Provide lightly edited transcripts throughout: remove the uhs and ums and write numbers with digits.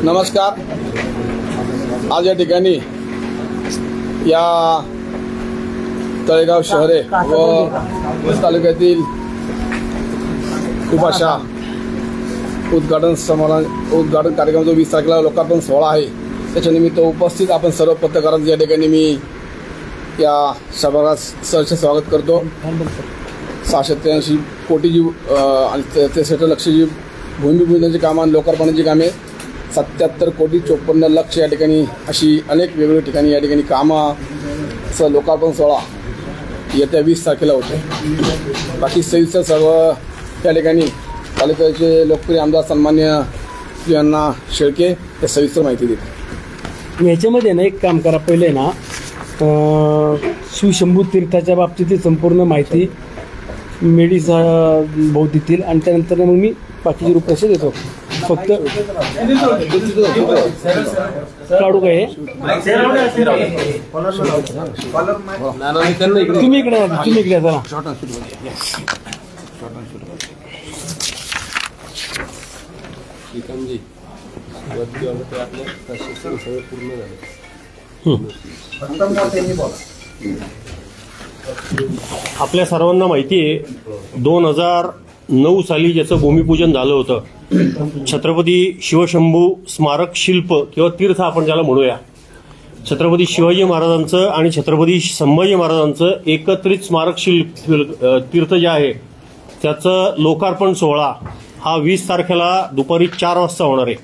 नमस्कार। आज या ठिकाणी या तळेगाव शहरे व तालुक्यातील खूप अशा उद्घाटन कार्यक्रमाचा 20 तारखेला लोकार्पण सोहळा आहे। त्याच्यानिमित्त उपस्थित आपण सर्व पत्रकारांचं या ठिकाणी मी या सभागृहात सहर्ष स्वागत करतो। 683 कोटीची आणि 63 लक्षची भूमिपूजनाची कामं, लोकार्पणाची कामे, 77 कोटी 54 लक्ष या ठिकाणी अशी अनेक वेगवेगळ्या ठिकाणी या ठिकाणी कामाचं लोकार्पण सोहळा येत्या 20 तारखेला होते। बाकी सविस्तर सर्व या ठिकाणी तालुक्याचे लोकप्रिय आमदार सन्मान्य श्री अण्णा शेळके हे सविस्तर माहिती देतील। याच्यामध्ये ना एक काम करा, पहिले ना शिवशंभू तीर्थाच्या बाबतीतील संपूर्ण माहिती मेडीसा भाऊ देतील आणि त्यानंतर मग मी बाकीचे रूपरेषा देतो। फक्त काढू काय तुम्ही इकडे चला। आपल्या सर्वांना माहिती आहे 2009 साली ज्याचं भूमिपूजन झालं होतं, छत्रपती शिवशंभू स्मारक शिल्प किंवा तीर्थ आपण ज्याला म्हणूया, छत्रपती शिवाजी महाराजांचं आणि छत्रपती संभाजी महाराजांचं एकत्रित स्मारक शिल्प तीर्थ जे आहे त्याचं लोकार्पण सोहळा हा 20 तारखेला दुपारी 4 वाजता होणार आहे।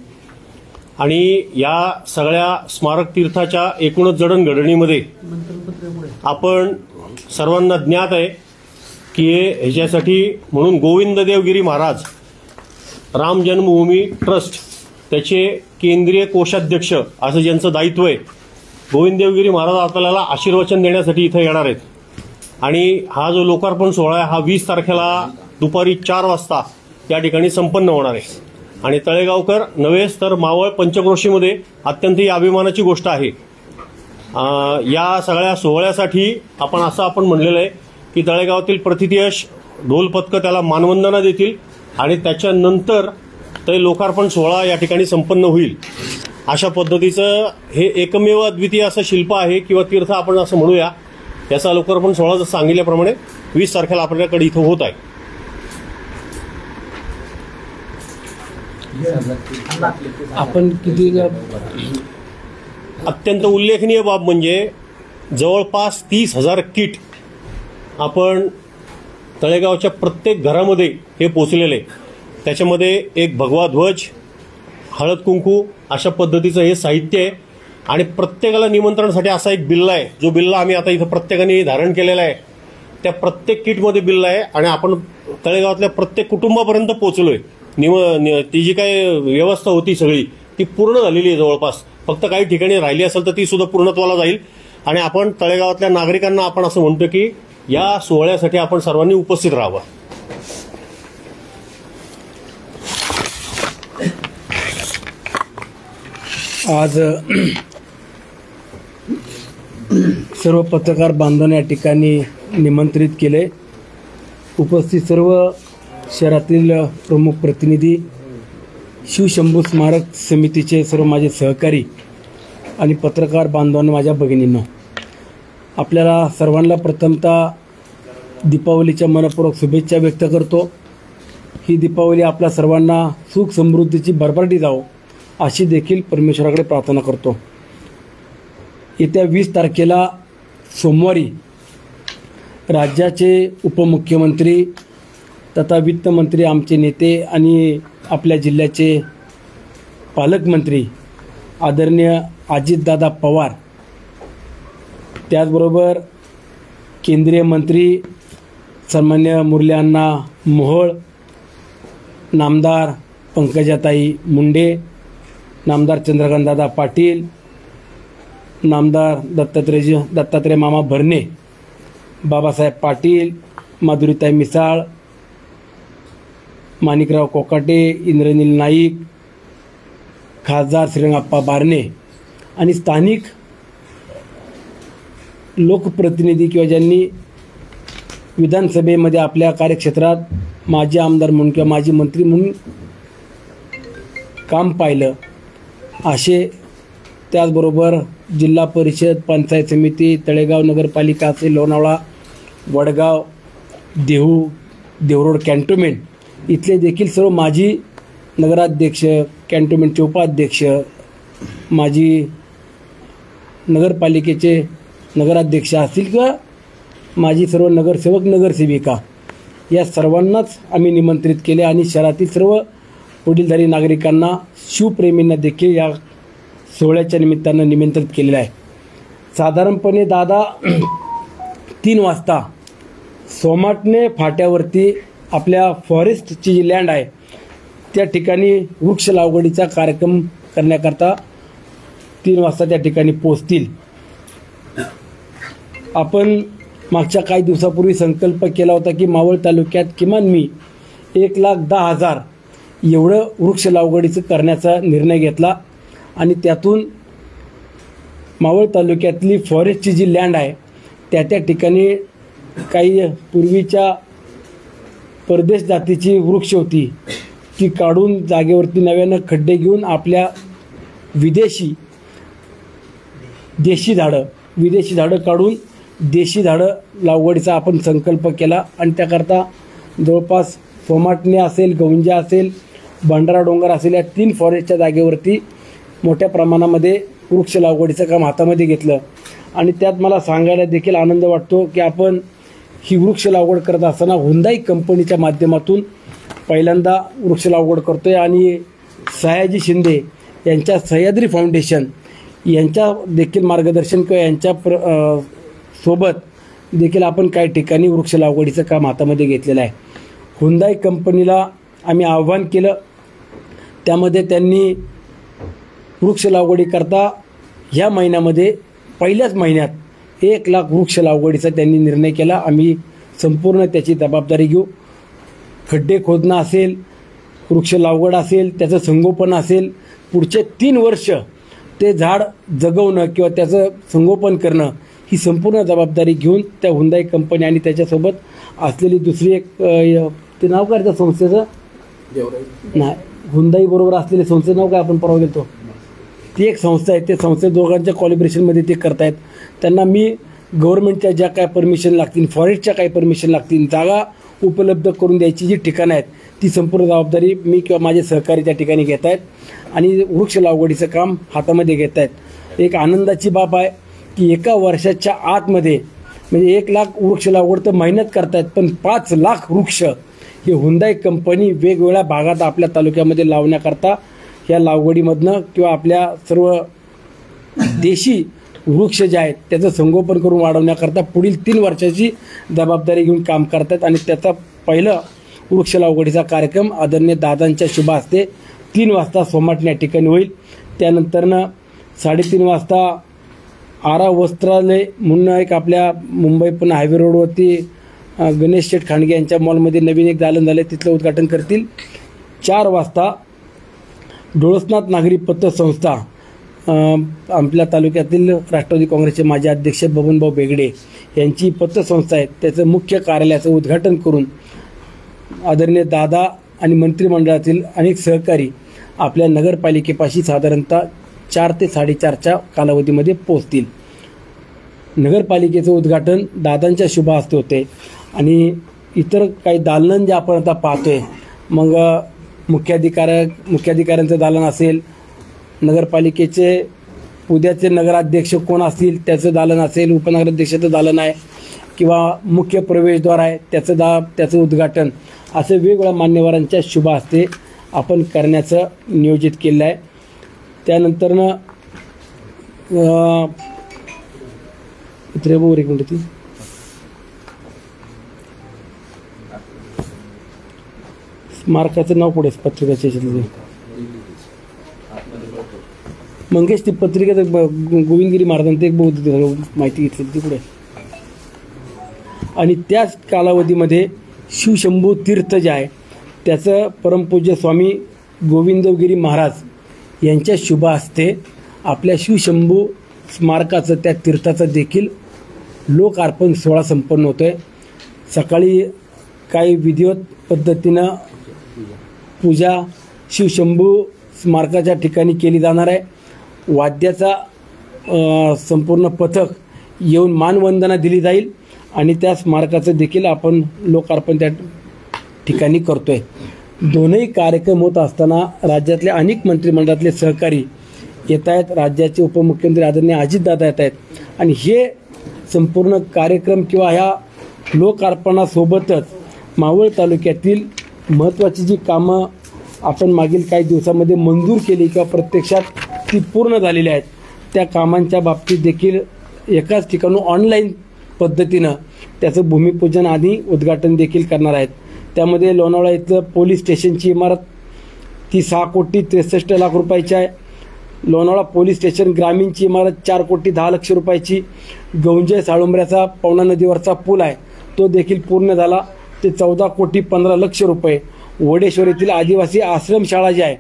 आणि या सगळ्या स्मारक तीर्थाच्या एकूणच जडणघडणीमध्ये आपण सर्वांना ज्ञात आहे की ह्याच्यासाठी म्हणून गोविंद देवगिरी महाराज राम जन्मभूमी ट्रस्ट त्याचे केंद्रीय कोषाध्यक्ष असं ज्यांचं दायित्व आहे, गोविंद देवगिरी महाराज आपल्याला आशीर्वचन देण्यासाठी इथं येणार आहेत। आणि हा जो लोकार्पण सोहळा आहे हा 20 तारखेला दुपारी 4 वाजता या ठिकाणी संपन्न होणार आहे। आणि तळेगावकर नव्हेच तर मावळ पंचक्रोशीमध्ये अत्यंत ही अभिमानाची गोष्ट आहे। या सगळ्या सोहळ्यासाठी आपण म्हणलेलं आहे की तळेगावातील प्रतिथयश ढोल पथकं त्याला मानवंदना देतील आणि त्याच्यानंतर ते लोकार्पण सोहळा या ठिकाणी संपन्न होईल। अशा पद्धतीचं हे एकमेव अद्वितीय असं शिल्प आहे किंवा तीर्थ आपण असं म्हणूया। याचा लोकार्पण सोहळा जर सांगितल्याप्रमाणे 20 तारखेला आपल्याकडे इथं होत आहे। आपण किती अत्यंत उल्लेखनीय बाब म्हणजे जवळपास 30,000 किट आपण तळेगावच्या प्रत्येक घरामध्ये हे पोचलेले। त्याच्यामध्ये एक भगवा ध्वज, हळद कुंकू अशा पद्धतीचं हे साहित्य आहे। आणि प्रत्येकाला निमंत्रणासाठी असा एक बिल्ला आहे, जो बिल्ला आम्ही आता इथं प्रत्येकाने धारण केलेला आहे। त्या प्रत्येक किटमध्ये बिल्ला आहे आणि आपण तळेगावातल्या प्रत्येक कुटुंबापर्यंत पोहोचलोय। ती जी काय व्यवस्था होती सगळी ती पूर्ण झालेली आहे जवळपास, फक्त काही ठिकाणी राहिली असेल तर ती सुद्धा पूर्णत्वाला जाईल। आणि आपण तळेगावातल्या नागरिकांना आपण असं म्हणतो की या सोहळ्यासाठी आपण सर्वांनी उपस्थित राहावं। आज सर्व पत्रकार बांधवांना या ठिकाणी निमंत्रित केले। उपस्थित सर्व शहरातील प्रमुख प्रतिनिधी, शिवशंभू स्मारक समितीचे सर्व माझे सहकारी आणि पत्रकार बांधवांना, माझ्या भगिनींनो, आपल्याला सर्वांना प्रथमतः दीपावलीच्या मनपूर्वक शुभेच्छा व्यक्त करतो। ही दीपावली आपल्या सर्वांना सुख समृद्धीची भरभराटी जावो अशी देखील परमेश्वराकडे प्रार्थना करतो। येत्या 20 तारखेला सोमवारी राज्याचे उपमुख्यमंत्री तथा वित्तमंत्री, आमचे नेते आणि आपल्या जिल्ह्याचे पालकमंत्री आदरणीय अजितदादा पवार, त्याचबरोबर केंद्रीय मंत्री सन्मान्य मुरली अण्णा मोहोळ, नामदार पंकजाताई मुंडे, नामदार चंद्रकांतदादा पाटील, नामदार दत्तात्रय मामा भरणे, बाबासाहेब पाटील, माधुरीताई मिसाळ, माणिकराव कोकाटे, इंद्रनील नाईक, खासदार श्रीरंगाप्पा बारणे आणि स्थानिक लोकप्रतिनिधी किंवा ज्यांनी विधानसभेमध्ये आपल्या कार्यक्षेत्रात माजी आमदार म्हणून किंवा माजी मंत्री म्हणून काम पाहिलं असे त्याचबरोबर जिल्हा परिषद, पंचायत समिती, तळेगाव नगरपालिका असेल, लोणावळा, वडगाव, देवरोड कॅन्टोन्मेंट इथले देखील सर्व माजी नगराध्यक्ष, कॅन्टोन्मेंटचे उपाध्यक्ष, माजी नगरपालिकेचे नगराध्यक्ष असतील किंवा माजी सर्व नगरसेवक, नगरसेविका या सर्वांनाच आम्ही निमंत्रित केले आणि शहरातील सर्व वडीलधारी नागरिकांना, शिवप्रेमींना देखील या सोहळ्याच्या निमित्तानं निमंत्रित केलेलं आहे. साधारणपणे दादा 3 वाजता सोमाटणे फाट्यावरती आपल्या फॉरेस्टची जी लँड आहे त्या ठिकाणी वृक्ष लागवडीचा कार्यक्रम करण्याकरता 3 वाजता त्या ठिकाणी पोहोचतील. आपण मागच्या काही दिवसापूर्वी संकल्प केला होता की मावळ तालुक्यात किमान मी 1,10,000 एवढं वृक्ष लागवडीचं करण्याचा निर्णय घेतला आणि त्यातून मावळ तालुक्यातली फॉरेस्टची जी लँड आहे त्या ठिकाणी काही पूर्वीच्या परदेश जातीची वृक्ष होती ती काढून जागेवरती नव्यानं खड्डे घेऊन आपल्या देशी झाडं काढून देशी झाडं लागवडीचा आपण संकल्प केला आणि त्याकरता जवळपास सोमाटणे असेल, गौंजा असेल, भंडारा डोंगर असेल या 3 फॉरेस्टच्या जागेवरती मोठ्या प्रमाणामध्ये वृक्ष लागवडीचं काम हातामध्ये घेतलं. आणि त्यात मला सांगायला देखील आनंद वाटतो की आपण ही वृक्ष लागवड करत असताना हुंदाई कंपनीच्या माध्यमातून पहिल्यांदा वृक्ष लागवड करतो आहे आणि सयाजी शिंदे यांच्या सह्याद्री फाउंडेशन यांच्या देखील मार्गदर्शन किंवा यांच्या सोबत देखील आपण काही ठिकाणी वृक्ष लागवडीचं काम हातामध्ये घेतलेलं आहे. हुंदाई कंपनीला आम्ही आव्हान केलं, त्यामध्ये त्यांनी वृक्ष लागवडीकरता ह्या महिन्यामध्ये पहिल्याच महिन्यात 1,00,000 वृक्ष लागवडीचा त्यांनी निर्णय केला. आम्ही संपूर्ण त्याची जबाबदारी घेऊ. खड्डे खोदणं असेल, वृक्ष लागवड असेल, त्याचं संगोपन असेल, पुढचे 3 वर्ष ते झाड जगवणं किंवा त्याचं संगोपन करणं ही संपूर्ण जबाबदारी घेऊन त्या हुंदाई कंपनी आणि त्याच्यासोबत असलेली दुसरी एक ते नाव काय त्या संस्थेचं नाही, हुंदाई बरोबर असलेल्या संस्थेचं नाव काय आपण परवा गेलो ती एक संस्था आहे, ते संस्थे दोघांच्या कॉलिब्रेशनमध्ये ते करतायत. त्यांना मी गव्हर्नमेंटच्या ज्या काय परमिशन लागतील, फॉरेस्टच्या काही परमिशन लागतील, जागा उपलब्ध करून द्यायची जी ठिकाणं आहेत ती संपूर्ण जबाबदारी मी किंवा माझे सहकारी त्या ठिकाणी घेत आहेत आणि वृक्ष लागवडीचं काम हातामध्ये घेत आहेत. एक आनंदाची बाब आहे की एका वर्षाच्या आतमध्ये म्हणजे 1,00,000 वृक्ष लागवड तर मेहनत करतायत, पण 5,00,000 वृक्ष हे हुंदाई कंपनी वेगवेगळ्या भागात आपल्या तालुक्यामध्ये लावण्याकरता ह्या लागवडीमधनं किंवा आपल्या सर्व देशी वृक्ष जे आहेत त्याचं संगोपन करून वाढवण्याकरता पुढील 3 वर्षाची जबाबदारी घेऊन काम करतात आणि त्याचा पहिलं वृक्ष लागवडीचा कार्यक्रम आदरणीय दादांच्या शुभ हस्ते 3 वाजता सोमाटणे या ठिकाणी होईल. त्यानंतरनं 3:30 वाजता आरा वस्त्रालय म्हणून एक आपल्या मुंबई पुणे हायवे रोडवरती गणेश शेठ खांडगे यांच्या मॉलमध्ये नवीन एक दालन झालं, तिथलं उद्घाटन करतील. 4 वाजता डोळसनाथ नागरी पतसंस्था आपल्या तालुक्यातील राष्ट्रवादी काँग्रेसचे माजी अध्यक्ष बबनभाऊ बेगडे यांची पतसंस्था आहे त्याचं मुख्य कार्यालयाचं उद्घाटन करून आदरणीय दादा आणि मंत्रिमंडळातील अनेक सहकारी आपल्या नगरपालिकेपाशी साधारणतः 4 ते 4:30च्या कालावधीमध्ये पोहोचतील. नगरपालिकेचं उद्घाटन दादांच्या शुभ हस्ते होते आणि इतर काही दालन जे आपण आता पाहतोय, मग मुख्याधिकाऱ्यांचं दालन असेल, नगरपालिकेचे उद्याचे नगराध्यक्ष कोण असतील त्याचं दालन असेल, उपनगराध्यक्षाचं दालन आहे किंवा मुख्य प्रवेशद्वार आहे त्याचं उद्घाटन असं वेगवेगळ्या मान्यवरांच्या शुभ हस्ते आपण करण्याचं नियोजित केलं आहे. त्यानंतरनं इतरे एक मिनिट ती स्मारकाचं नाव पुढे पत्रिकाच्या मंगेश ती पत्रिका गोविंदगिरी महाराजांनी ते बौद्ध माहिती घेतली ती पुढे. आणि त्याच कालावधीमध्ये शिवशंभू तीर्थ जे आहे त्याचं परमपूज्य स्वामी गोविंदगिरी महाराज यांच्या शुभ हस्ते आपल्या शिवशंभू स्मारकाचं त्या तीर्थाचं देखील लोकार्पण सोहळा संपन्न होतो आहे. सकाळी काही विधिवत पद्धतीनं पूजा शिवशंभू स्मारकाच्या ठिकाणी केली जाणार आहे. वाद्याचा संपूर्ण पथक येऊन मानवंदना दिली जाईल आणि त्या स्मारकाचं देखील आपण लोकार्पण त्या ठिकाणी करतोय. दोनही कार्यक्रम होत असताना राज्यातले अनेक मंत्रिमंडळातले सहकारी येत आहेत. राज्याचे उपमुख्यमंत्री आदरणीय अजितदादा येत आहेत आणि हे संपूर्ण कार्यक्रम किंवा ह्या लोकार्पणासोबतच मावळ तालुक्यातील महत्त्वाची जी कामं आपण मागील काही दिवसामध्ये मंजूर केली किंवा प्रत्यक्षात ती पूर्ण झालेली आहेत त्या कामांच्या बाबतीत देखील एकाच ठिकाणी ऑनलाईन पद्धतीनं त्याचं भूमिपूजन आणि उद्घाटन देखील करणार आहेत. त्यामध्ये लोणावळा इथलं पोलीस स्टेशनची इमारत ती 6,63,00,000 रुपयाची आहे. लोणावळा पोलीस स्टेशन ग्रामीणची इमारत 4,10,00,000 रुपयाची. गौंजे साळुंबऱ्याचा पवना नदीवरचा पूल आहे तो देखील पूर्ण झाला ते 14,15,00,000 रुपये. वडेश्वर येथील आदिवासी आश्रमशाळा जी आहे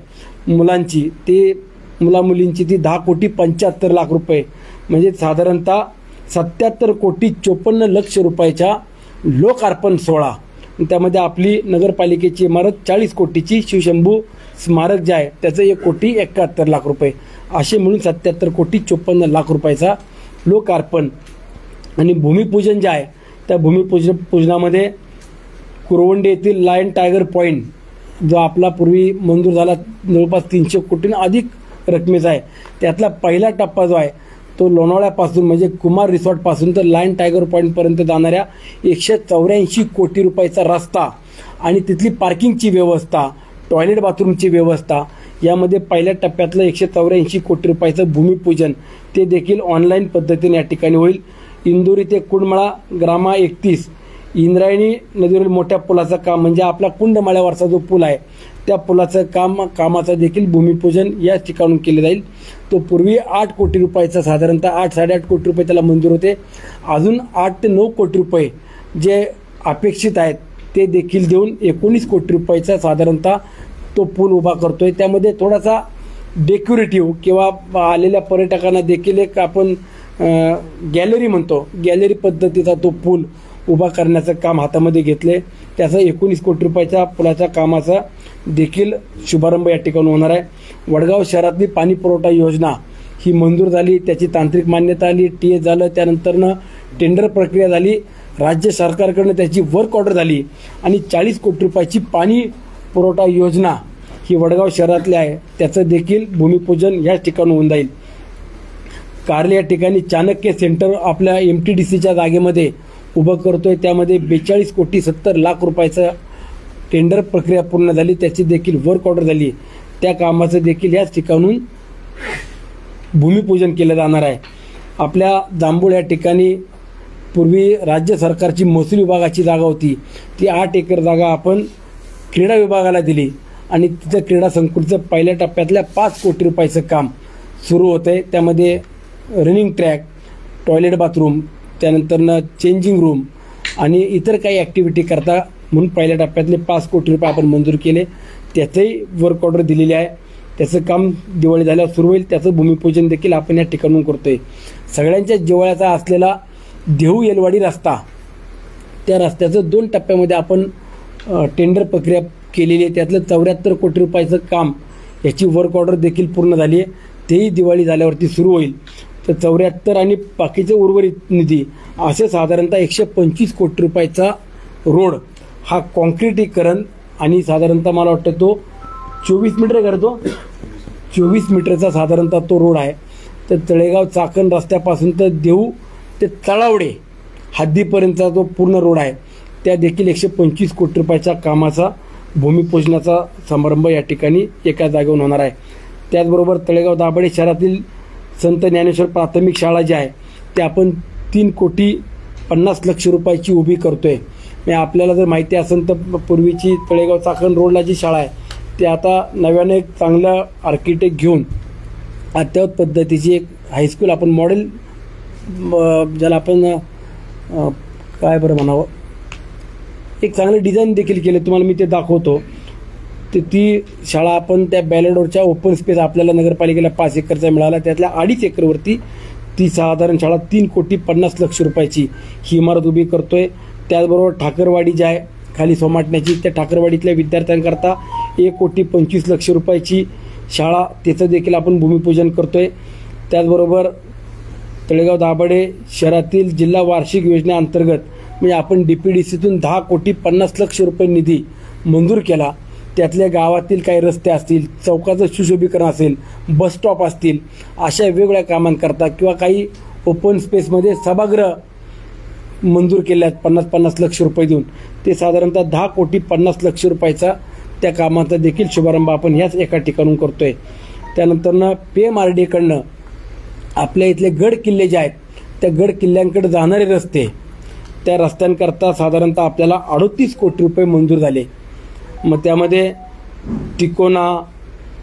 मुलांची ते मुलामुलींची ती 10,75,00,000 रुपये म्हणजे साधारणतः 77,54,00,000 रुपयाच्या लोकार्पण सोहळा. त्यामध्ये आपली नगरपालिकेची इमारत 40 कोटीची शिवशंभू स्मारक जे आहे त्याचं 1,71,00,000 रुपये असे मिळून 77,54,00,000 रुपयाचा लोकार्पण. आणि भूमिपूजन जे आहे त्या भूमिपूजनामध्ये कुरवंडे येथील लायन टायगर पॉईंट जो आपला पूर्वी मंजूर झाला जवळपास 300 कोटींना अधिक रकमेचा आहे त्यातला पहिला टप्पा जो आहे तो लोणावळ्यापासून म्हणजे कुमार रिसॉर्टपासून तर लायन टायगर पॉईंटपर्यंत जाणाऱ्या 184 कोटी रुपयाचा रस्ता आणि तिथली पार्किंगची व्यवस्था टॉयलेट बाथरूमची व्यवस्था यामध्ये पहिल्या टप्प्यातलं 184 कोटी रुपयाचं भूमिपूजन ते देखील ऑनलाईन पद्धतीने या ठिकाणी होईल. इंदोरी ते कुंडमाळा ग्रामा 31 इंद्रायणी नदीवरील मोठ्या पुलाचं काम म्हणजे आपला कुंडमाळ्यावरचा जो पूल आहे त्या पुलाचं कामाचं देखील भूमिपूजन या ठिकाणून केले जाईल. तो पूर्वी 8 कोटी रुपयाचा साधारणतः 8-8.5 कोटी रुपये त्याला मंजूर होते. अजून 8 ते 9 कोटी रुपये जे अपेक्षित आहेत ते देखील देऊन 19 कोटी रुपयाचा साधारणतः तो पूल उभा करतोय. त्यामध्ये थोडासा डेकोरेटिव्ह किंवा आलेल्या पर्यटकांना देखील एक आपण गॅलरी म्हणतो गॅलरी पद्धतीचा तो पूल उभा करण्याचं काम हातामध्ये घेतले. त्याचा 19 कोटी रुपयाच्या पुलाच्या कामाचा देखील शुभारंभ या ठिकाणी होणार आहे. वडगाव शहरातली पाणी पुरवठा योजना ही मंजूर झाली त्याची तांत्रिक मान्यता आली TS झालं त्यानंतरनं टेंडर प्रक्रिया झाली राज्य सरकारकडनं त्याची वर्क ऑर्डर झाली आणि 40 कोटी रुपयाची पाणी पुरवठा योजना ही वडगाव शहरातली आहे त्याचं देखील भूमिपूजन याच ठिकाणी होऊन जाईल. कारले या ठिकाणी चाणक्य सेंटर आपल्या MTDCच्या जागेमध्ये उभं करतोय त्यामध्ये 42,70,00,000 रुपयाचं टेंडर प्रक्रिया पूर्ण झाली त्याची देखील वर्क ऑर्डर झाली त्या कामाचं देखील याच ठिकाणून भूमिपूजन केलं जाणार आहे. आपल्या जांभूळ या ठिकाणी पूर्वी राज्य सरकारची महसूल विभागाची जागा होती ती 8 एकर जागा आपण क्रीडा विभागाला दिली आणि तिथं क्रीडा संकुलचं पहिल्या टप्प्यातल्या 5 कोटी रुपयाचं काम सुरू होतं आहे. त्यामध्ये रनिंग ट्रॅक टॉयलेट बाथरूम त्यानंतरनं चेंजिंग रूम आणि इतर काही ॲक्टिव्हिटी करता म्हणून पहिल्या टप्प्यातले 5 कोटी रुपये आपण मंजूर केले त्याचंही वर्क ऑर्डर दिलेली आहे. त्याचं काम दिवाळी झाल्यावर सुरू होईल त्याचं भूमिपूजन देखील आपण या ठिकाणून करतोय. सगळ्यांच्या जिव्हाळ्याचा असलेला देहू येलवाडी रस्ता त्या रस्त्याचं 2 टप्प्यामध्ये आपण टेंडर प्रक्रिया केलेली आहे त्यातलं 74 कोटी रुपयाचं काम याची वर्क ऑर्डर देखील पूर्ण झाली आहे तेही दिवाळी झाल्यावरती सुरू होईल. तर 74 आणि बाकीचे उर्वरित निधी असे साधारणतः 125 कोटी रुपयाचा रोड हा कॉन्क्रिटीकरण आणि साधारणतः मला वाटतं तो 24 मीटर करतो 24 मीटरचा साधारणतः तो रोड आहे. तर तळेगाव चाकण रस्त्यापासून तर देहू ते तळावडे हद्दीपर्यंतचा जो पूर्ण रोड आहे त्या देखील 125 कोटी रुपयाच्या कामाचा भूमिपूजनाचा समारंभ या ठिकाणी एका जागेवरून होणार आहे. त्याचबरोबर तळेगाव दाभाडे शहरातील संत ज्ञानेश्वर प्राथमिक शाळा जी आहे ते आपण 3,50,00,000 रुपयाची उभी करतोय. म्हणजे आपल्याला जर माहिती असेल तर पूर्वीची तळेगाव चाकण रोडला जी शाळा आहे ते आता नव्याने एक चांगला आर्किटेक्ट घेऊन अद्ययावत पद्धतीची एक हायस्कूल आपण मॉडेल ज्याला आपण काय बरं म्हणावं एक चांगलं डिझाईन देखील केले तुम्हाला मी ते दाखवतो. तर ती शाळा आपण त्या बॅलेडोरच्या ओपन स्पेस आपल्याला नगरपालिकेला 5 एकरचा मिळाला त्यातल्या 2.5 एकरवरती ती साधारण शाळा 3,50,00,000 रुपयाची ही इमारत उभी करतोय. त्याचबरोबर ठाकरवाडी जी आहे खाली सोमाटण्याची त्या ठाकरवाडीतल्या विद्यार्थ्यांकरता 1,25,00,000 रुपयाची शाळा त्याचं देखील आपण भूमिपूजन करतोय. त्याचबरोबर तळेगाव दाभाडे शहरातील जिल्हा वार्षिक योजनेअंतर्गत म्हणजे आपण DPDCतून 10,50,00,000 रुपये निधी मंजूर केला. त्यातल्या गावातील काही रस्ते असतील, चौकाचं सुशोभीकरण असेल, बस स्टॉप असतील, अशा वेगवेगळ्या कामांकरता किंवा काही ओपन स्पेसमध्ये सभागृह मंजूर केले आहेत 50,50,00,000 रुपये देऊन. ते साधारणतः 10,50,00,000 रुपयाचा त्या कामाचा देखील शुभारंभ आपण ह्याच एका ठिकाणून करतोय. त्यानंतरनं PMRDकडनं आपल्या इथले गड किल्ले जे आहेत त्या गड किल्ल्यांकडे जाणारे रस्ते, त्या रस्त्यांकरता साधारणतः आपल्याला 38 कोटी रुपये मंजूर झाले. मग त्यामध्ये तिकोना,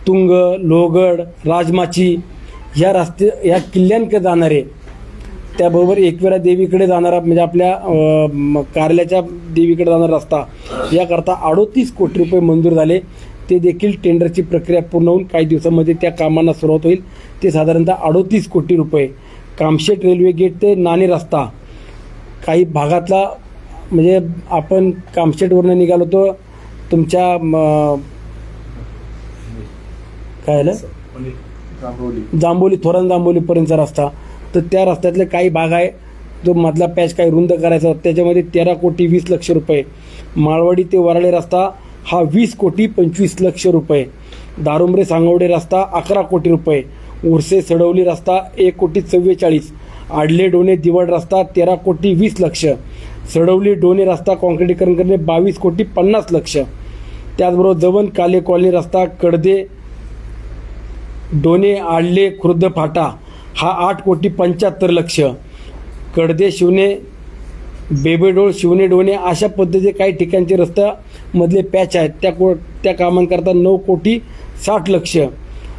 तुंग, लोहगड, राजमाची ह्या ह्या किल्ल्यांकडे जाणारे, त्याबरोबर एकविरा देवीकडे जाणारा म्हणजे आपल्या कार्यालयाच्या देवीकडे जाणारा रस्ता, याकरता 38 कोटी रुपये मंजूर झाले. ते देखील टेंडरची प्रक्रिया पूर्ण होऊन काही दिवसांमध्ये त्या कामांना सुरुवात होईल. ते साधारणतः 38 कोटी रुपये. कामशेत रेल्वे गेट ते नाणे रस्ता काही भागातला म्हणजे आपण कामशेटवरनं निघालो होतो तुमच्या काय झालं जांभोली थोरान जांभोलीपर्यंतचा रस्ता, तर त्या रस्त्यातले काही भाग आहे जो मधला पॅच काही रुंद करायचा होता त्याच्यामध्ये 13,20,00,000 रुपये. माळवाडी ते वराळे रस्ता हा 20,25,00,000 रुपये. दारुंबरे सांगवडे रस्ता 11 कोटी रुपये. उर्से सडवली रस्ता 1,44,00,000. आडले डोणे दिवाड रस्ता 13,20,00,000. सडवली डोणे रस्ता कॉन्क्रिटीकरण करणे 22,50,00,000. त्याचबरोबर जवन काले कॉलनी रस्ता कडदे डोणे आडले खुर्द फाटा हा 8,75,00,000. कडदे शिवणे बेबेडोळ शिवणे डोणे अशा पद्धतीचे काही ठिकाणचे रस्त्यामधले पॅच आहेत त्या कामांकरता 9,60,00,000.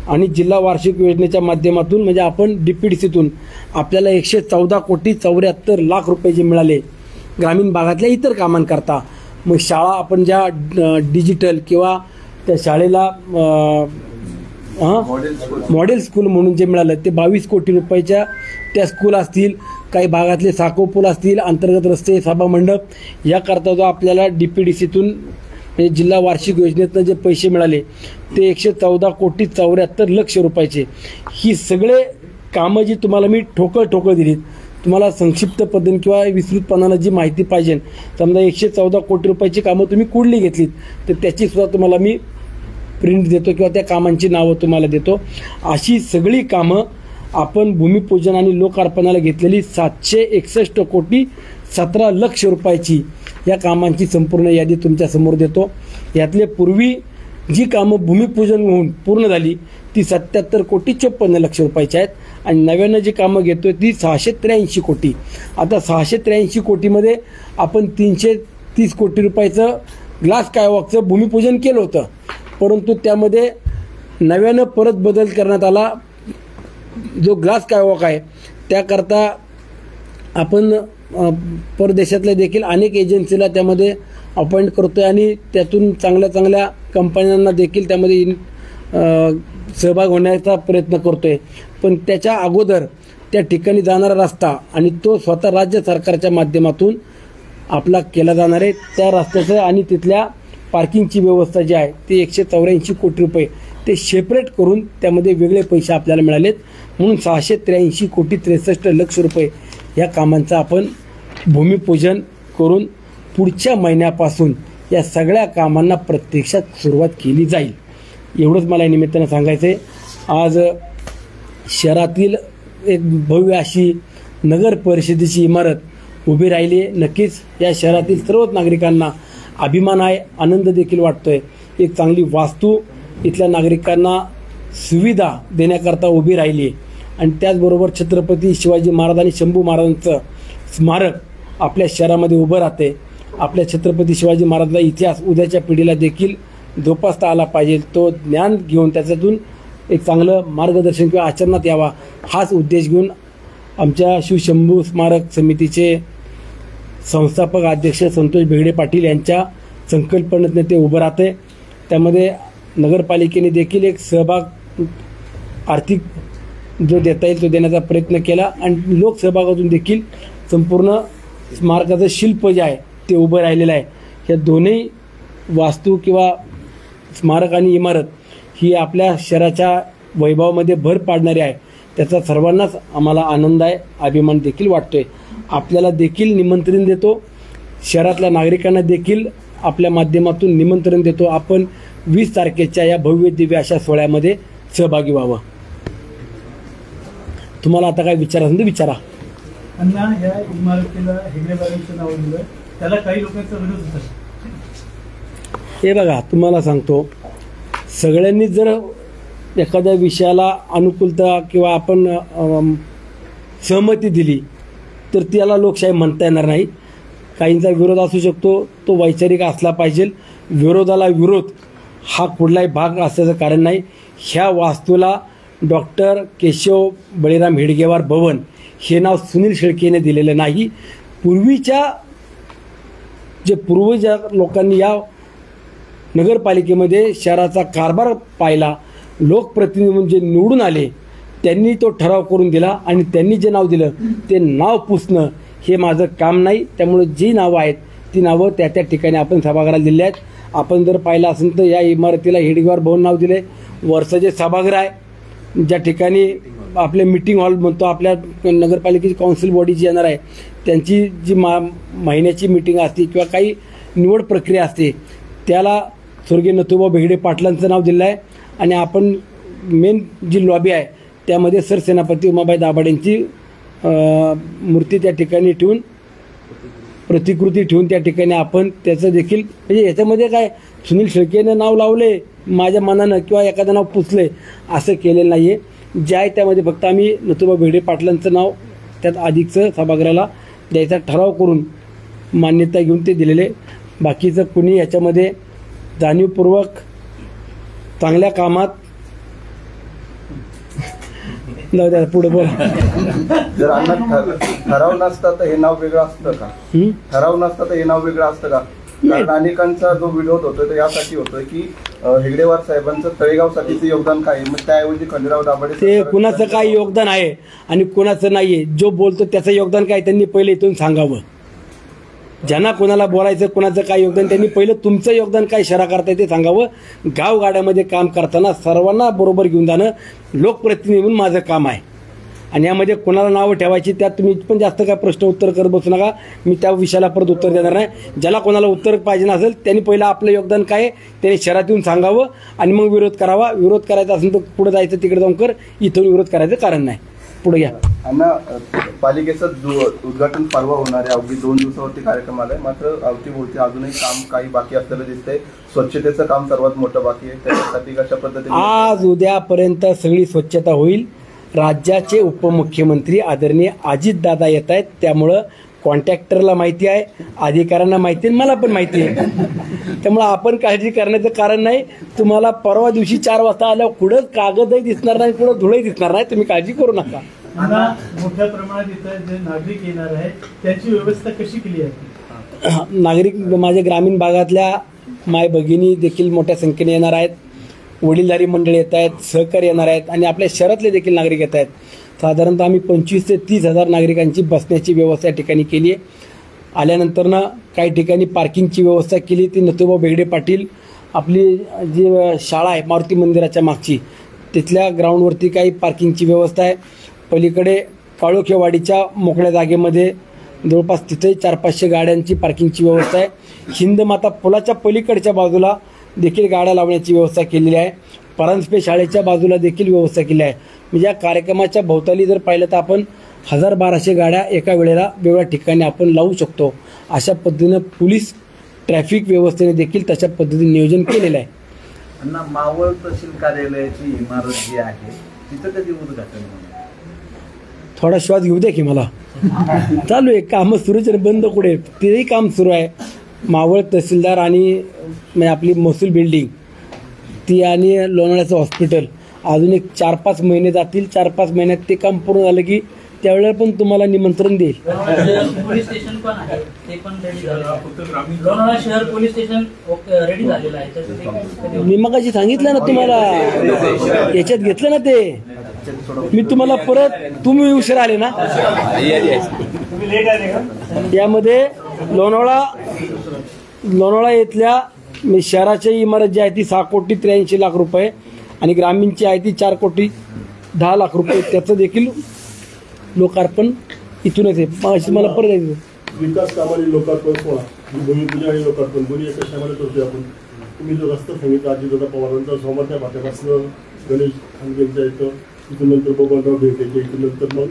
आणि जिल्हा वार्षिक योजनेच्या माध्यमातून म्हणजे आपण DPDCतून आपल्याला 114,74,00,000 रुपये जे मिळाले ग्रामीण भागातल्या इतर कामांकरता. मग शाळा आपण ज्या डिजिटल किंवा त्या शाळेला मॉडेल स्कूल म्हणून जे मिळालं ते 22 कोटी रुपयाच्या त्या स्कूल असतील, काही भागातले साखो पूल असतील, अंतर्गत रस्ते, सभामंडप याकरता जो आपल्याला DPDCतून म्हणजे जिल्हा वार्षिक योजनेतनं जे पैसे मिळाले ते 114,74,00,000 रुपयाचे. ही सगळे कामं जी तुम्हाला मी ठोकळ दिलीत, तुम्हाला संक्षिप्त पद्धतीने किंवा विस्तृतपणानं जी माहिती पाहिजे, समजा 114 कोटी रुपयाची कामं तुम्ही कुठली घेतलीत तर त्याची सुद्धा तुम्हाला मी प्रिंट देतो किंवा त्या कामांची नावं तुम्हाला देतो. अशी सगळी कामं आपण भूमिपूजन आणि लोकार्पणाला घेतलेली 761,17,00,000 रुपयाची या कामांची संपूर्ण यादी तुमच्यासमोर देतो. यातले पूर्वी जी कामं भूमिपूजन होऊन पूर्ण झाली ती 77,54,00,000 रुपयाची आहेत आणि नव्यानं जी कामं घेतोय ती 683 कोटी. आता 683 कोटीमध्ये आपण 330 कोटी रुपयाचं ग्लास स्कायवॉकचं भूमिपूजन केलं होतं, परंतु त्यामध्ये नव्यानं परत बदल करण्यात आला. जो ग्लास स्कायवॉक आहे त्याकरता आपण परदेशातल्या देखील अनेक एजन्सीला त्यामध्ये अपॉइंट करतोय आणि त्यातून चांगल्या कंपन्यांना देखील त्यामध्ये सहभाग होण्याचा प्रयत्न करतोय. पण त्याच्या अगोदर त्या ठिकाणी जाणारा रस्ता आणि तो स्वतः राज्य सरकारच्या माध्यमातून आपला केला जाणार आहे. त्या रस्त्याचं आणि तिथल्या पार्किंगची व्यवस्था जी आहे ती 184 कोटी रुपये ते सेपरेट करून त्यामध्ये वेगळे पैसे आपल्याला मिळालेत. म्हणून 683,63,00,000 रुपये या कामांचं आपण भूमिपूजन करून पुढच्या महिन्यापासून या सगळ्या कामांना प्रत्यक्षात सुरुवात केली जाईल. एवढंच मला या निमित्तानं सांगायचं आहे. आज शहरातील एक भव्य अशी नगर परिषदेची इमारत उभी राहिली आहे. नक्कीच या शहरातील सर्वच नागरिकांना अभिमान आहे, आनंद देखील वाटतोय. एक चांगली वास्तू इथल्या नागरिकांना सुविधा देण्याकरता उभी राहिली आहे आणि त्याचबरोबर छत्रपती शिवाजी महाराज आणि शंभू महाराजांचं स्मारक आपल्या शहरामध्ये उभं राहते. आपल्या छत्रपती शिवाजी महाराजांचा इतिहास उद्याच्या पिढीला देखील जोपासता आला पाहिजे. तो ज्ञान घेऊन त्याच्यातून एक चांगलं मार्गदर्शन किंवा आचरणात यावा हाच उद्देश घेऊन आमच्या शिवशंभू स्मारक समितीचे संस्थापक अध्यक्ष संतोष भेगडे पाटील यांच्या संकल्पनेतून ते उभं राहते. त्यामध्ये नगरपालिकेने देखील एक सहभाग आर्थिक जो देता येईल तो देण्याचा प्रयत्न केला आणि लोकसहभागातून देखील संपूर्ण स्मारकाचं शिल्प जे आहे ते उभं राहिलेलं आहे. ह्या दोन्ही वास्तू किंवा स्मारक आणि इमारत ही आपल्या शहराच्या वैभवामध्ये भर पाडणारी आहे. त्याचा सर्वांनाच आम्हाला आनंद आहे, अभिमान देखील वाटतोय. आपल्याला देखील निमंत्रण देतो, शहरातल्या नागरिकांना देखील आपल्या माध्यमातून निमंत्रण देतो, आपण 20 तारखेच्या या भव्य दिव्य अशा सोहळ्यामध्ये सहभागी व्हावं. तुम्हाला आता काय विचार असेल तर विचारा. अण्णा, ह्या इमारतीला हेगडेवारांचं नाव दिलं, त्याला काही लोकांचा विरोध होता. हे बघा, तुम्हाला सांगतो, सगळ्यांनी जर एखाद्या विषयाला अनुकूलता किंवा आपण सहमती दिली तर त्याला लोकशाही म्हणता येणार नाही. काहींचा विरोध असू शकतो, तो वैचारिक असला पाहिजे. विरोधाला विरोध हा कुठलाही भाग असल्याचं कारण नाही. ह्या वास्तूला डॉक्टर केशव बळीराम हेडगेवार भवन हे नाव सुनील शेळकेने दिलेलं नाही. पूर्वीच्या जे पूर्वज लोकांनी या नगरपालिकेमध्ये शहराचा कारभार पाहिला, लोकप्रतिनिधी म्हणजे निवडून आले, त्यांनी तो ठराव करून दिला आणि त्यांनी जे नाव दिलं ते नाव पुसणं हे माझं काम नाही. त्यामुळे जी नावं आहेत ती नावं त्या त्या ठिकाणी आपण सभागृहाला दिली आहेत. आपण जर पाहिलं असेल तर या इमारतीला हेडगेवार भवन नाव दिले. वरचं जे सभागृह आहे, ज्या ठिकाणी आपले मीटिंग हॉल म्हणतो, आपल्या नगरपालिकेची काउन्सिल बॉडी जी येणार आहे त्यांची जी महिन्याची मीटिंग असते किंवा काही निवड प्रक्रिया असते, त्याला स्वर्गीय नथुबा बेगडे पाटलांचं नाव दिलं आहे. आणि आपण मेन जी लॉबी आहे त्यामध्ये सरसेनापती उमाबाई दाभाडे यांची मूर्ती त्या ठिकाणी ठेवून, प्रतिकृती ठेवून त्या ठिकाणी आपण त्याचं देखील, म्हणजे याच्यामध्ये काय सुनील शेळकेनं नाव लावले माझ्या मनानं किंवा एखादं नाव पुसले असं केलेलं नाही आहे. जे आहे त्यामध्ये फक्त आम्ही नथुबा बेगडे पाटलांचं नाव त्यात अधिकचं सभागृहाला द्यायचा ठराव करून मान्यता घेऊन ते दिलेले. बाकीचं कुणी याच्यामध्ये जाणीवपूर्वक चांगल्या कामात पुढे बोला. जर अण्णा ठराव नसता तर हे नाव वेगळं असतं का? ठराव नसता तर हे नाव वेगळं असतं का? कारण अनेकांचा जो विरोध होतोय तो यासाठी होतोय की हेगडेवार साहेबांचं तळेगावसाठीचं योगदान काय आहे, मग त्याऐवजी खंडेराव दाभाडे ते कुणाचं काय योगदान आहे आणि कुणाचं नाहीये, जो बोलतो त्याचं योगदान काय त्यांनी पहिले इथून सांगावं. ज्यांना कोणाला बोलायचं कोणाचं काय योगदान, त्यांनी पहिलं तुमचं योगदान काय शहरा करताय ते सांगावं. गावगाड्यामध्ये काम करताना सर्वांना बरोबर घेऊन जाणं लोकप्रतिनिधी म्हणून माझं काम आहे. आणि यामध्ये कोणाला नावं ठेवायची त्यात तुम्ही पण जास्त काय प्रश्न उत्तर करत बसू नका. मी त्या विषयाला परत उत्तर देणार नाही. ज्याला कोणाला उत्तर पाहिजे नसेल त्यांनी पहिलं आपलं योगदान काय त्यांनी शहरात येऊन सांगावं आणि मग विरोध करावा. विरोध करायचा असेल तर पुढे जायचं तिकडे जाऊन कर, इथून विरोध करायचं कारण नाही. पुढे घ्या. अण्णा, पालिकेचं उद्घाटन परवा होणार आहे, अवघी 2 दिवसावरती कार्यक्रम आलाय, मात्र अवतीभोवती अजूनही काम काही बाकी असलेलं दिसतंय. स्वच्छतेचं काम सर्वात मोठं बाकी आहे, त्याच्यासाठी कशा पद्धतीने आज उद्यापर्यंत सगळी स्वच्छता होईल. राज्याचे उपमुख्यमंत्री आदरणीय अजितदादा येत आहेत, त्यामुळं कॉन्ट्रॅक्टरला माहिती आहे, अधिकाऱ्यांना माहिती आहे, मला पण माहिती आहे. त्यामुळे आपण काळजी करण्याचं कारण नाही. तुम्हाला परवा दिवशी 4 वाजता आल्यावर कुठं कागदही दिसणार नाही, कुठं धुळही दिसणार नाही. तुम्ही काळजी करू नका. मोठ्या प्रमाणात इथं जे नागरिक येणार आहेत त्याची व्यवस्था कशी केली आहे? नागरिक माझ्या ग्रामीण भागातल्या माय भगिनी देखील मोठ्या संख्येने येणार आहेत, वडीलधारी मंडळी येत आहेत, सहकारी येणार आहेत आणि आपल्या शहरातले देखील नागरिक येत आहेत. साधारणतः आम्ही 25 ते 30 हजार नागरिकांची बसण्याची व्यवस्था या ठिकाणी केली आहे. आल्यानंतरनं काही ठिकाणी पार्किंगची व्यवस्था केली. ती नथुबा बेगडे पाटील आपली जी शाळा आहे मारुती मंदिराच्या मागची, तिथल्या ग्राउंडवरती काही पार्किंगची व्यवस्था आहे. पलीकडे काळोखेवाडीच्या मोकळ्या जागेमध्ये जवळपास तिथे 400-500 गाड्यांची पार्किंगची व्यवस्था आहे. हिंदमाता पुलाच्या पलीकडच्या बाजूला देखील गाड्या लावण्याची व्यवस्था केलेली आहे. परांजपे शाळेच्या बाजूला देखील व्यवस्था केली आहे. म्हणजे या कार्यक्रमाच्या भोवताली जर पाहिलं तर आपण 1000-1200 गाड्या एका वेळेला वेगवेगळ्या ठिकाणी आपण लावू शकतो. अशा पद्धतीनं पोलीस ट्रॅफिक व्यवस्थेने देखील तशा पद्धतीने नियोजन केलेलं आहे. अण्णा, मावळ तहसील कार्यालयाची इमारत जी आहे तिथं कधी उद्घाटन होणार? थोडा श्वास घेऊ द्या की मला. चालू आहे, कामं सुरूच आहे, बंद कुठे, तेही काम सुरू आहे. मावळ तहसीलदार आणि आपली महसूल बिल्डिंग ती आणि लोणावळ्याचं हॉस्पिटल अजून एक 4-5 महिने जातील. 4-5 महिन्यात ते काम पूर्ण झालं की त्यावेळेला पण तुम्हाला निमंत्रण देईल. पोलीस स्टेशन पण आहे, ते पण रेडी झालेलं आहे. लोणावळा शहर पोलीस स्टेशन रेडी झालेलं आहे. मी मगाशी सांगितलं ना तुम्हाला, याच्यात घेतलं ना ते. मी तुम्हाला परत, तुम्ही उशीर आले ना, यामध्ये लोणावळा इथल्या शहराची इमारत जी आहे ती 6 कोटी 83 लाख रुपये आणि ग्रामीणची आहे ती 4,10,00,000 रुपये, त्याचं देखील लोकार्पण इथूनच आहे. अशी मला परत यायचं विकास कामाने लोकार्पण सोहळा, भूमिपूजन आणि लोकार्पण दोन्ही एका शाळेमध्ये करतोय आपण. तुम्ही जो रस्ता सांगितला अजितदादा पवारांचा सोमवारच्या भाट्यापासून गणेश खानगेंच्या इथं, तिथून नंतर बबनराव भेटेचे, इथून नंतर मग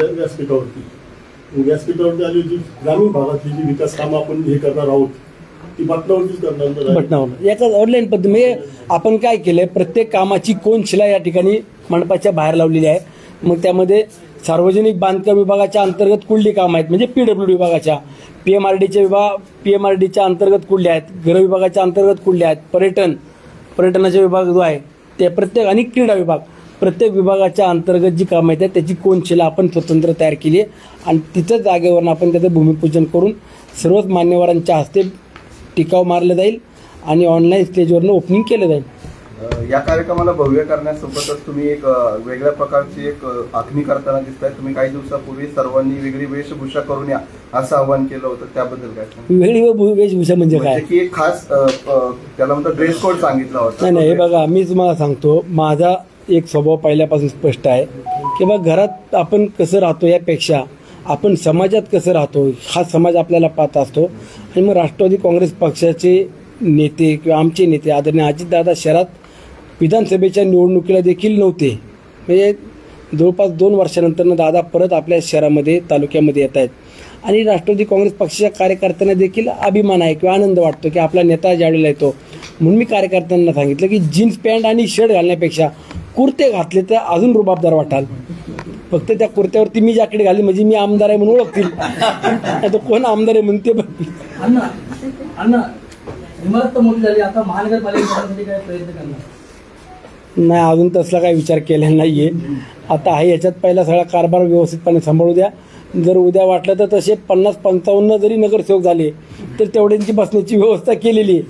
या व्यासपीठावरती आली होती. ग्रामीण भागातली जी विकास कामं आपण हे करणार आहोत ती बटनावरतीच करणार. बटनावर याचा ऑनलाईन पद्धती म्हणजे आपण काय केलंय, प्रत्येक कामाची कोनशिला या ठिकाणी मंडपाच्या बाहेर लावलेली आहे. मग त्यामध्ये सार्वजनिक बांधकाम विभागाच्या अंतर्गत कुठली कामं आहेत, म्हणजे PWD विभागाच्या, PMRDच्या अंतर्गत कुठले आहेत, गृह विभागाच्या अंतर्गत कुठले आहेत, पर्यटनाचा विभाग जो आहे ते प्रत्येक, आणि क्रीडा विभाग, प्रत्येक विभागाच्या अंतर्गत जी कामं आहेत त्याची कोनशिला आपण स्वतंत्र तयार केली आहे. आणि तिथं जागेवरून आपण त्याचं भूमिपूजन करून सर्वच मान्यवरांच्या हस्ते टिकाव मारलं जाईल आणि ऑनलाईन स्टेजवरनं ओपनिंग केलं जाईल. या कार्यक्रमाला भव्य करण्यासोबतच तुम्ही एक वेगळ्या प्रकारची एक आखणी करताना दिसताय. तुम्ही काही दिवसापूर्वी सर्वांनी वेगळी वेशभूषा करून या असं आवाहन केलं होतं, त्याबद्दल काय? वेगळी वेशभूषा म्हणजे काय की एक खास त्याला म्हणतात ड्रेस कोड सांगितला होता. नाही, हे बघा, मी तुम्हाला सांगतो, माझा एक स्वभाव पहिल्यापासून स्पष्ट आहे की बा घरात आपण कसं राहतो यापेक्षा आपण समाजात कसं राहतो हा समाज आपल्याला पाहत असतो. आणि मग राष्ट्रवादी काँग्रेस पक्षाचे नेते किंवा आमचे नेते आदरणीय अजितदादा शहरात विधानसभेच्या निवडणुकीला देखील नव्हते. म्हणजे जवळपास 2 वर्षानंतर दादा परत आपल्या शहरामध्ये, तालुक्यामध्ये येत आहेत. आणि राष्ट्रवादी काँग्रेस पक्षाच्या कार्यकर्त्यांना देखील अभिमान आहे किंवा आनंद वाटतो की आपला नेता ज्यावेळेला येतो. म्हणून मी कार्यकर्त्यांना सांगितलं की जीन्स पॅन्ट आणि शर्ट घालण्यापेक्षा कुर्ते घातले तर अजून रुबाबदार वाटाल. फक्त त्या कुर्त्यावरती मी जॅकेट घाली म्हणजे मी आमदार आहे म्हणून ओळखतील, आता कोण आमदार आहे म्हणून ते बघतील. अण्णा इमारत तर मोठी झाली, आता महानगरपालिकेसाठी काय प्रयत्न करणार? नाही, अजून तसला काही विचार केलेला नाहीये. आता आहे याच्यात पहिला सगळा कारभार व्यवस्थितपणे सांभाळू द्या. जर उद्या वाटलं तर तसे 50-55 जरी नगरसेवक झाले तर तेवढ्यांची बसण्याची व्यवस्था केलेली आहे.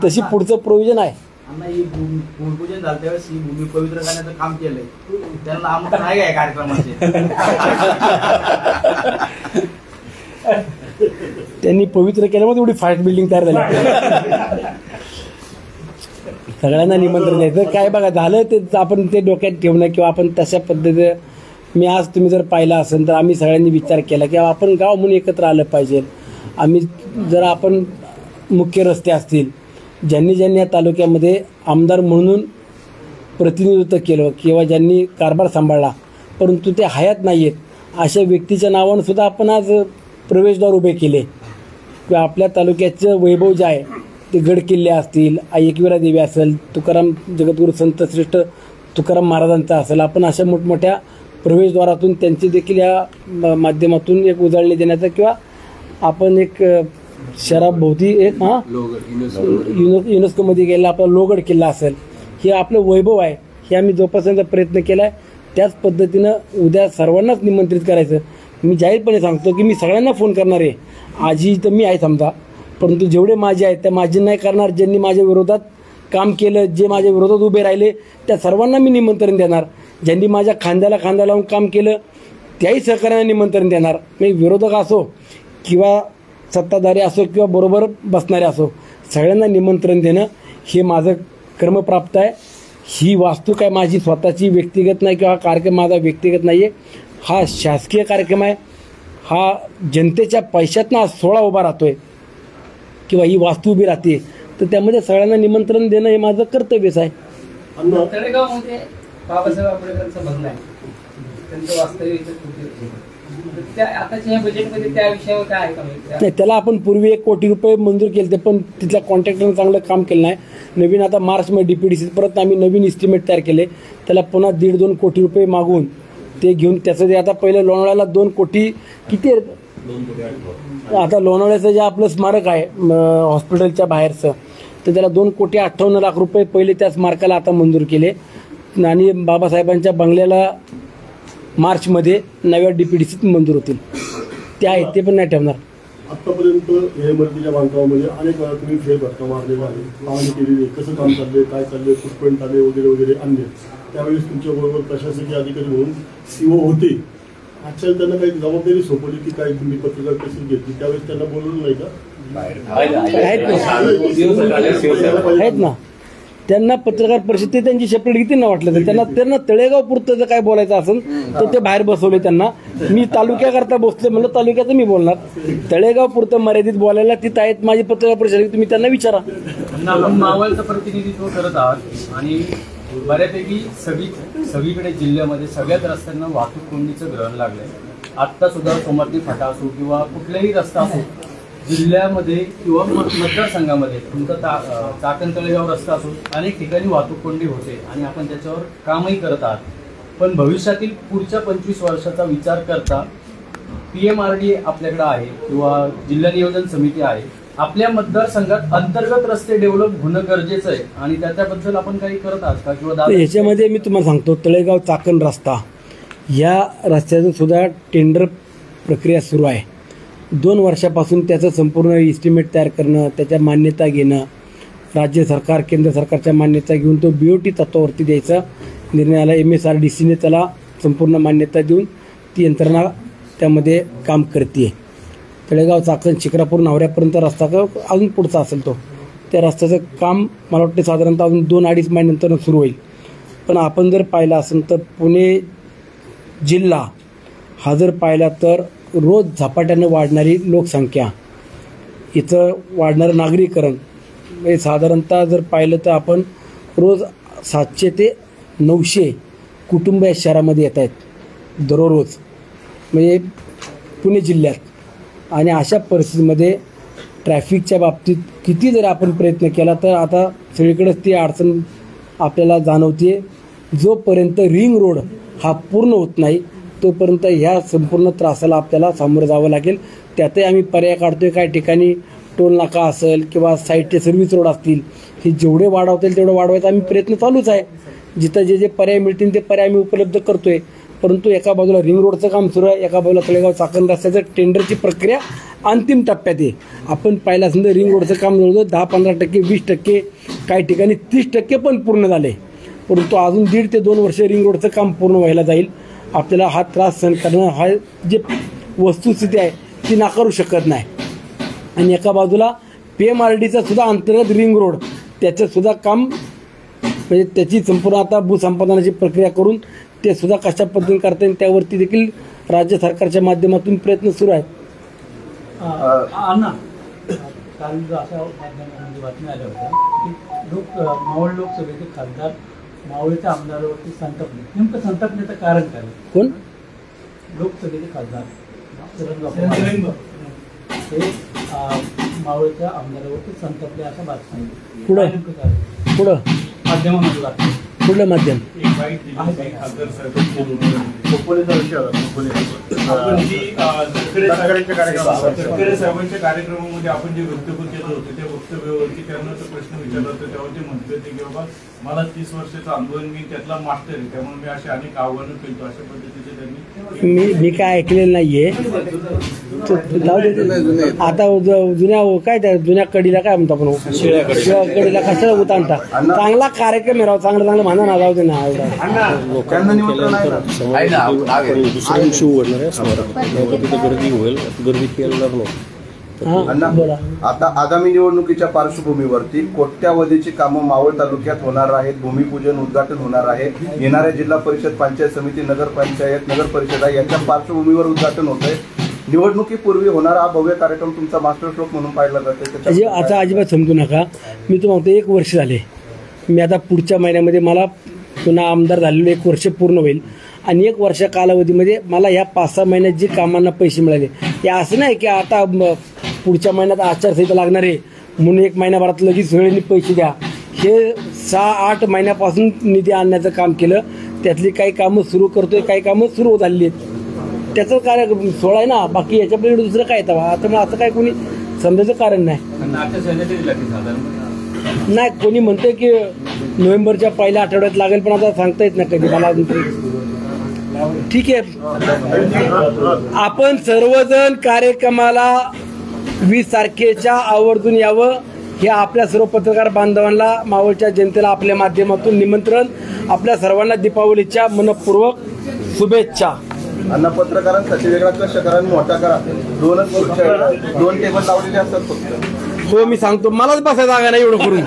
तशी पुढचं प्रोव्हिजन आहे. भूमिपूजन झालं त्यावेळेस ही भूमी पवित्र करण्याचं काम केलंय, त्यांना आमंत्रण आहे काय कार्यक्रमाचे? त्यांनी पवित्र केल्यामुळे एवढी फास्ट बिल्डिंग तयार झाली. सगळ्यांना निमंत्रण द्यायचं. काय बघा झालं ते आपण ते डोक्यात ठेवणं किंवा आपण तशा पद्धतीने, मी आज तुम्ही जर पाहिला असेल तर आम्ही सगळ्यांनी विचार केला की आपण गाव म्हणून एकत्र आलं पाहिजे. आम्ही जर आपण मुख्य रस्ते असतील, ज्यांनी या तालुक्यामध्ये आमदार म्हणून प्रतिनिधित्व केलं किंवा ज्यांनी कारभार सांभाळला परंतु ते हयात नाही आहेत, अशा व्यक्तीच्या नावानं सुद्धा आपण आज प्रवेशद्वार उभे केले. किंवा आपल्या तालुक्याचं वैभव जे आहे ते गड किल्ले असतील, आई एकविरा देवी असेल, तुकाराम जगद्गुरू संत श्रेष्ठ तुकाराम महाराजांचा असेल, आपण अशा मोठमोठ्या प्रवेशद्वारातून त्यांची देखील या माध्यमातून एक उजळणी देण्याचा किंवा आपण एक शहराभोवती एक युनेस्कोमध्ये गेलेला आपला लोहगड किल्ला असेल, हे आपलं वैभव आहे, हे आम्ही जोपासण्याचा प्रयत्न केला आहे. त्याच पद्धतीनं उद्या सर्वांनाच निमंत्रित करायचं. मी जाहीरपणे सांगतो की मी सगळ्यांना फोन करणार आहे. आजी तर मी आहे समजा, परंतु जेवढे माझे आहेत त्या माझी नाही करणार. ज्यांनी माझ्या विरोधात काम केलं, जे माझ्या विरोधात उभे राहिले त्या सर्वांना मी निमंत्रण देणार. ज्यांनी माझ्या खांद्याला खांदा लावून काम केलं त्याही सहकार्याने निमंत्रण देणार. मी विरोधक असो किंवा सत्ताधारी असो किंवा बरोबर बसणारे असो, सगळ्यांना निमंत्रण देणं हे माझं कर्मप्राप्त आहे. ही वास्तू काय माझी स्वतःची व्यक्तिगत नाही किंवा हा कार्यक्रम माझा व्यक्तिगत नाही आहे, हा शासकीय कार्यक्रम आहे. हा जनतेच्या पैशातनं हा सोहळा उभा राहतोय किंवा ही वास्तू उभी राहते, तर त्यामध्ये सगळ्यांना निमंत्रण देणं हे माझं कर्तव्यच आहे. तळेगावमध्ये बाबासाहेब आंबेडकरांचा बंगला आहे, त्यांचं वास्तव्य आताच्या बजेटमध्ये त्या विषयावर काय आहे का? नाही, त्याला आपण पूर्वी 1 कोटी रुपये मंजूर केले, पण तिथल्या कॉन्ट्रॅक्टरनं चांगलं काम केलं नाही. नवीन आता मार्चमध्ये DPDC परत आम्ही नवीन इस्टिमेट तयार केले, त्याला पुन्हा 1.5-2 कोटी रुपये मागून ते घेऊन त्याचं जे आता पहिलं लोणावळ्याला 2 कोटी किती, आता लोणावळ्याचं जे आपलं स्मारक आहे हॉस्पिटलच्या बाहेरचं, तर त्याला 2,58,00,000 रुपये पहिले त्या स्मारकाला आता मंजूर केले. आणि बाबासाहेबांच्या बंगल्याला मार्चमध्ये नव्या DPDCत मंजूर होतील. ते आहेत, ते पण नाही ठेवणार. आतापर्यंत या इमारतीच्या बांधकामामध्ये अनेक वेळा तुम्ही फेरफटका मारलेला आहे, पाहणी केलेली आहे, कसं काम चाललंय, काय चाललंय, कुठपर्यंत आले वगैरे वगैरे आणले. त्यावेळेस तुमच्याबरोबर प्रशासकीय अधिकारी म्हणून CO होते. आजच्या त्यांना काही जबाबदारी सोपवली की काय तुम्ही पत्रकार कशी घेतली, त्यावेळेस त्यांना बोलवलं नाही का? आहेत ना, त्यांना पत्रकार परिषद ते त्यांची सेपरेट घेतील ना वाटलं तर त्यांना तळेगाव पुरतं जर काय बोलायचं असेल तर ते बाहेर बसवले. त्यांना मी तालुक्याकरता बसले म्हणलं तालुक्याचं मी बोलणार, तळेगाव पुरतं मर्यादित बोलायला तिथं आहेत माझी पत्रकार परिषद, तुम्ही त्यांना विचारा. आपण मावळचं प्रतिनिधित्व करत आहात आणि बऱ्यापैकी सगळीकडे जिल्ह्यामध्ये सगळ्याच रस्त्यांना वाहतूक कोंडीचं ग्रहण लागलंय. आत्ता सुद्धा सोमवारची फाटा असो किंवा कुठलाही रस्ता असो जिल्ह्यामध्ये किंवा मतदारसंघामध्ये तुमचा चाकण तळेगाव रस्ता असो अनेक ठिकाणी वाहतूक कोंडी होते आणि आपण त्याच्यावर कामही करत आहात. पण भविष्यातील पुढच्या 25 वर्षाचा विचार करता PMRD आपल्याकडे आहे किंवा जिल्हा नियोजन समिती आहे, आपल्या मतदारसंघात अंतर्गत रस्ते डेव्हलप होणं गरजेचं आहे आणि त्याच्याबद्दल आपण काही करत आहात का? किंवा याच्यामध्ये मी तुम्हाला सांगतो, तळेगाव चाकण रस्ता या रस्त्याचं सुद्धा टेंडर प्रक्रिया सुरू आहे. 2 वर्षापासून त्याचं संपूर्ण इस्टिमेट तयार करणं, त्याच्या मान्यता घेणं, राज्य सरकार केंद्र सरकारच्या मान्यता घेऊन तो BOT तत्वावरती द्यायचा निर्णय आला. MSRDCने त्याला संपूर्ण मान्यता देऊन ती यंत्रणा त्यामध्ये काम करते. तळेगाव चाकण शिक्रापूर नावऱ्यापर्यंत रस्ता अजून पुढचा असेल तो, त्या रस्त्याचं काम मला वाटतं साधारणतः अजून 2-2.5 महिन्यानंतर सुरू होईल. पण आपण जर पाहिला असेल तर पुणे जिल्हा हा जर पाहिला तर रोज झपाट्यानं वाढणारी लोकसंख्या, इथं वाढणारं नागरीकरण, म्हणजे साधारणतः जर पाहिलं तर आपण रोज 700 ते 900 कुटुंब या शहरामध्ये येत आहेत दररोज, म्हणजे पुणे जिल्ह्यात. आणि अशा परिस्थितीमध्ये ट्रॅफिकच्या बाबतीत किती जरी आपण प्रयत्न केला तर आता सगळीकडेच ती अडचण आपल्याला जाणवते. जोपर्यंत रिंग रोड हा पूर्ण होत नाही तोपर्यंत ह्या संपूर्ण त्रासाला आपल्याला सामोरं जावं लागेल. त्यातही आम्ही पर्याय काढतोय. काही ठिकाणी टोल नाका असेल किंवा साईडचे सर्व्हिस रोड असतील, हे जेवढे वाढवता येईल तेवढं वाढवायचा आम्ही प्रयत्न चालूच आहे. जिथं जे पर्याय मिळतील ते पर्याय आम्ही उपलब्ध करतोय. परंतु एका बाजूला रिंग रोडचं काम सुरू आहे, एका बाजूला तळेगाव चाकण रस्त्याचं टेंडरची प्रक्रिया अंतिम टप्प्यात आहे. आपण पाहिलं असेल तर रिंग रोडचं काम जवळजवळ 10-15%, 20%, काही ठिकाणी 30% पण पूर्ण झाले. परंतु अजून 1.5 ते 2 वर्ष रिंग रोडचं काम पूर्ण व्हायला जाईल. आपल्याला हा त्रास सहन करणं हा जे वस्तुस्थिती आहे ती नाकारू शकत नाही. आणि एका बाजूला PMRDचा सुद्धा अंतर्गत रिंग रोड त्याचं सुद्धा काम, म्हणजे त्याची संपूर्ण आता भूसंपादनाची प्रक्रिया करून ते सुद्धा कशा पद्धतीने करता येईल त्यावरती देखील राज्य सरकारच्या माध्यमातून प्रयत्न सुरू आहेत. अण्णा, काल अशा माध्यमांमध्ये बातम्या आल्या होत्या की मावळ लोकसभेचे खासदार मावळच्या आमदारावरती संतापले. नेमकं संतापण्याचं कारण काय? कोण? लोकसभेचे खासदार हे मावळच्या आमदारावरती संतापले अशा बातम्या. पुढं माध्यमामध्ये बातम्या. कुठलं माध्यम? तटकरे साहेबांच्या कार्यक्रमामध्ये आपण जे वक्तव्य केलं होतं त्या वक्तव्यावरती त्यांना तो प्रश्न विचारला होता, तेव्हा ते म्हटले होते की बाबा मला 30 वर्षाचा अनुभव, मी त्यातला मास्टर आहे, त्यामुळे मी असे अनेक आव्हानं केली. अशा पद्धतीचे त्यांनी मी काय ऐकलेलं नाहीये. आता जुन्या काय त्या जुन्या कडीला काय म्हणतो आपण, शिळ्या कडीला कशाला उतारता? चांगला कार्यक्रम राव, चांगलं म्हणा ना, जाऊ दे ना. दुसऱ्या दिवशी उघडणार आहे, तिथे गर्दी होईल, गर्दी केलं नाही. आता आगामी निवडणुकीच्या पार्श्वभूमीवरती कोट्यावधीची कामं मावळ तालुक्यात होणार आहेत. भूमिपूजन, उद्घाटन होणार आहे. येणाऱ्या जिल्हा परिषद, पंचायत समिती, नगरपंचायत, नगर परिषद याच्या पार्श्वभूमीवर उद्घाटन होत आहे. निवडणुकीपूर्वी होणारा हा भव्य कार्यक्रम तुमचा मास्टर स्ट्रोक म्हणून पाहिला जाते. आता अजिबात समजू नका. मी तुम्हाला 1 वर्ष झाले, मी आता पुढच्या महिन्यामध्ये मला पुन्हा आमदार झालेलो 1 वर्ष पूर्ण होईल. आणि 1 वर्ष कालावधीमध्ये मला ह्या 5-6 महिन्यात जे कामांना पैसे मिळाले, हे असं नाही की आता पुढच्या महिन्यात आचारसंहिता लागणार आहे म्हणून 1 महिन्याभरात लगेच सगळ्यांनी पैसे द्या. हे 6-8 महिन्यापासून निधी आणण्याचं काम केलं. त्यातली काही कामं सुरू करतोय, काही कामं सुरू झालेली आहेत. त्याचं कार्य 16 आहे ना, बाकी याच्यापैकी दुसरं काय येतं. आता मग असं काय कोणी समजायचं कारण नाही. नाही, कोणी म्हणतंय की नोव्हेंबरच्या पहिल्या आठवड्यात लागेल, पण आता सांगता येत नाही कधी मला अजून तरी. ठीक आहे, आपण सर्वजण कार्यक्रमाला 20 तारखेच्या आवर्जून यावं, हे आपल्या सर्व पत्रकार बांधवांना, मावळच्या जनतेला आपल्या माध्यमातून निमंत्रण. आपल्या सर्वांना दीपावलीच्या मनपूर्वक शुभेच्छा. अण्णा, पत्रकारांसाठी वेगळा कशा करा, मोठा करा. 2 टेबल लावलेले असतात फक्त. हो मी सांगतो, मलाच बसायला जागा नाही एवढं करून.